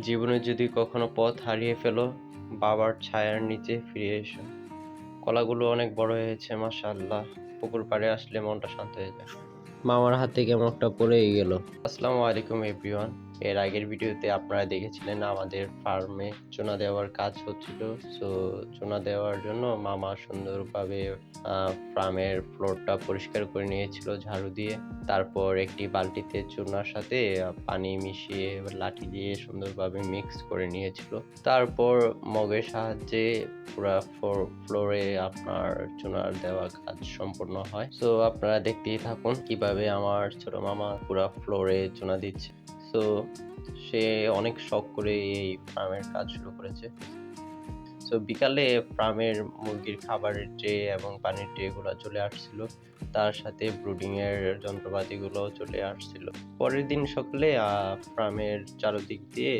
জীবনে যদি কখনো পথ হারিয়ে ফেলো, বাবার ছায়ার নিচে ফিরে এসো। কলাগুলো অনেক বড় হয়েছে মাশাআল্লাহ। পুকুর পাড়ে আসলে মনটা শান্ত হয়ে যায়। মামার হাত থেকে কেমন একটা পড়েই গেল। আসসালামু আলাইকুম এভরিওয়ান। এর আগের ভিডিওতে আপনারা দেখেছিলেন আমাদের ফার্মে চুনা দেওয়ার কাজ হচ্ছিল। সো চুনা দেওয়ার জন্য মামা সুন্দরভাবে ফার্মের ফ্লোরটা পরিষ্কার করে নিয়েছিল ঝাড়ু দিয়ে। তারপর একটি বালতিতে চুনার সাথে পানি মিশিয়ে লাঠি দিয়ে সুন্দরভাবে মিক্স করে নিয়েছিল। তারপর মগের সাহায্যে পুরা ফ্লোরে আপনার চুনার দেওয়া কাজ সম্পূর্ণ হয়। সো আপনারা দেখতেই থাকুন কিভাবে আমার ছোট মামা পুরা ফ্লোরে চুনা দিচ্ছে। সো সে অনেক শখ করে এই ফার্মের কাজ শুরু করেছে। সো বিকালে ফার্মের মুরগির খাবারের ট্রে এবং পানির ট্রে গুলো চলে আসছিল, তার সাথে ব্রুডিং এর যন্ত্রপাতিগুলো চলে আসছিল। পরের দিন সকালে ফার্মের চারদিক দিয়ে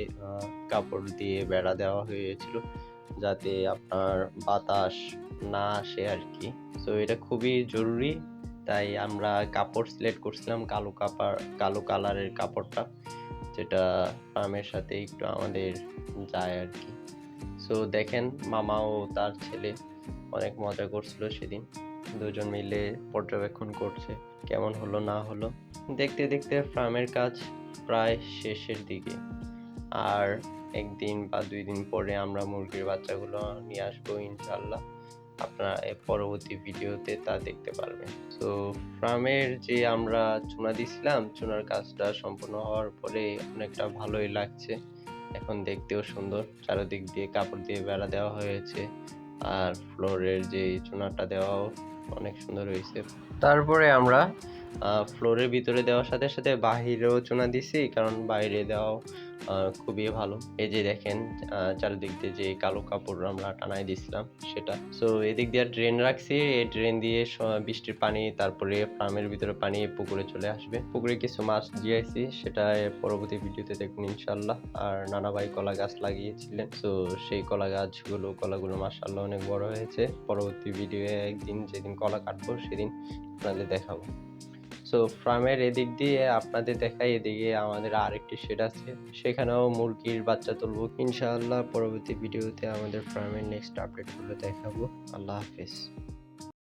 কাপড় দিয়ে বেড়া দেওয়া হয়েছিল, যাতে আপনার বাতাস না আসে আর কি। সো এটা খুবই জরুরি, তাই আমরা কাপড় সিলেক্ট করছিলাম কালো কালারের কাপড়টা, যেটা ফার্মের সাথে একটু আমাদের যায় আর কি। সো দেখেন মামা ও তার ছেলে অনেক মজা করছিল সেদিন, দুজন মিলে পর্যবেক্ষণ করছে কেমন হলো না হলো। দেখতে দেখতে ফার্মের কাজ প্রায় শেষের দিকে, আর একদিন বা 2 দিন পরে আমরা মুরগির বাচ্চাগুলো নিয়ে আসবো ইনশাআল্লাহ। আপনারা পরবর্তী ভিডিওতে তা দেখতে পারবেন। তো ফার্মের যে আমরা চুনা দিছিলাম, চুনার কাজটা সম্পূর্ণ হওয়ার পরে অনেকটা ভালোই লাগছে। এখন দেখতেও সুন্দর, চারিদিক দিয়ে কাপড় দিয়ে বেড়া দেওয়া হয়েছে, আর ফ্লোরের যে চুনাটা দেওয়াও অনেক সুন্দর হয়েছে। তারপরে আমরা ফ্লোরের ভিতরে দেওয়ার সাথে সাথে বাহিরেও চুনা দিছি, কারণ বাইরে দেওয়াও খুবই ভালো। এই যে দেখেন চারিদিক দিয়ে যে কালো কাপড় আমরা টানাই দিছিলাম সেটা। সো এদিক দিয়ে ড্রেন রাখছি, এই ড্রেন দিয়ে বৃষ্টির পানি, তারপরে ফার্মের ভিতরে পানি পুকুরে চলে আসবে। পুকুরে কিছু মাছ দিয়েছি, সেটা পরবর্তী ভিডিওতে দেখুন ইনশাল্লাহ। আর নানা ভাই কলা গাছ লাগিয়েছিলেন, তো সেই কলাগুলো মাশাআল্লাহ অনেক বড় হয়েছে। পরবর্তী ভিডিও একদিন যেদিন কলা কাটবো সেদিন আপনাদের দেখাবো। সো ফার্মের এদিক দিয়ে আপনাদের দেখাই, এদিকে আমাদের আরেকটি শেড আছে, সেখানেও মুরগির বাচ্চা তুলবো ইনশাআল্লাহ। পরবর্তী ভিডিওতে আমাদের ফার্মের নেক্সট আপডেট গুলো দেখাবো। আল্লাহ হাফেজ।